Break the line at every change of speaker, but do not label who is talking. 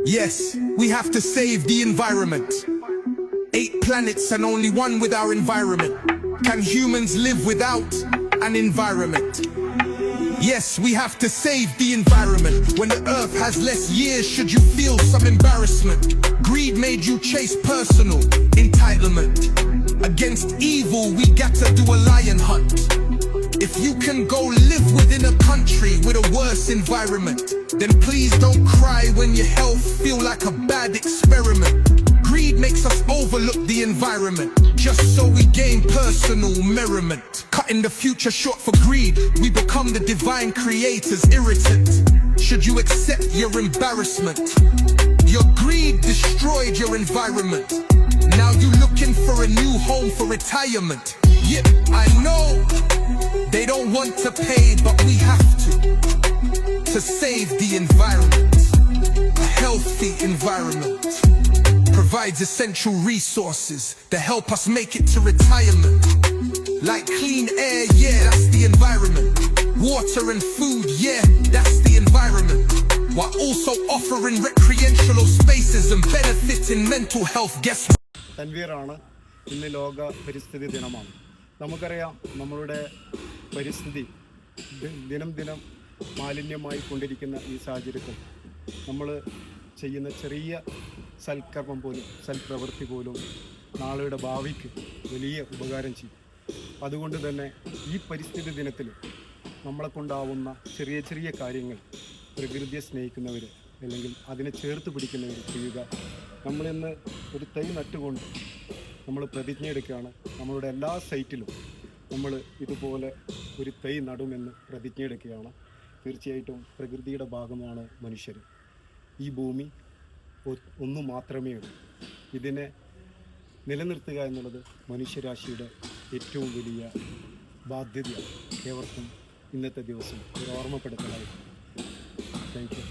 Yes, we have to save the environment. 8 planets and only one with our environment. Can humans live without an environment? Yes, we have to save the environment. When the earth has less years, should you feel some embarrassment? Greed made you chase personal entitlement. Against evil, we got to do a lion hunt. If you can go live within a country with a worse environment, then please don't cry when your health feel like a bad experiment. Greed makes us overlook the environment, just so we gain personal merriment. Cutting the future short for greed, we become the divine creator's irritant. Should you accept your embarrassment? Your greed destroyed your environment. Now you looking for a new home for retirement. Yeah, I know they don't want to pay, but we have to save the environment. A healthy environment provides essential resources that help us make it to retirement. Like clean air, yeah, that's the environment. Water and food, yeah, that's the environment. While also offering recreational spaces and benefiting mental health. Guess what?
തൻവീറാണ്. ഇന്ന് ലോക പരിസ്ഥിതി ദിനമാണ്. നമുക്കറിയാം, നമ്മളുടെ പരിസ്ഥിതി ദിനം ദിനം മാലിന്യമായി കൊണ്ടിരിക്കുന്ന ഈ സാഹചര്യത്തിൽ നമ്മൾ ചെയ്യുന്ന ചെറിയ സൽക്കർമ്മം പോലും, സൽപ്രവൃത്തി പോലും നാളെയുടെ ഭാവിക്ക് വലിയ ഉപകാരം ചെയ്യും. അതുകൊണ്ട് തന്നെ ഈ പരിസ്ഥിതി ദിനത്തിൽ നമ്മളെ കൊണ്ടാവുന്ന ചെറിയ ചെറിയ കാര്യങ്ങൾ പ്രകൃതിയെ സ്നേഹിക്കുന്നവർ അല്ലെങ്കിൽ അതിനെ ചേർത്ത് പിടിക്കുന്നവർ ചെയ്യുക. നമ്മളിന്ന് ഒരു തൈ നട്ടുകൊണ്ട് നമ്മൾ പ്രതിജ്ഞ എടുക്കുകയാണ്. നമ്മളുടെ എല്ലാ സൈറ്റിലും നമ്മൾ ഇതുപോലെ ഒരു തൈ നടുമെന്ന് പ്രതിജ്ഞ എടുക്കുകയാണ്. തീർച്ചയായിട്ടും പ്രകൃതിയുടെ ഭാഗമാണ് മനുഷ്യർ. ഈ ഭൂമി ഒന്നു മാത്രമേ ഉള്ളൂ. ഇതിനെ നിലനിർത്തുക എന്നുള്ളത് മനുഷ്യരാശിയുടെ ഏറ്റവും വലിയ ബാധ്യതയാണ്. ഏവർക്കും ഇന്നത്തെ ദിവസം ഒരു ഓർമ്മപ്പെടുത്തലായിരുന്നു. Thank you.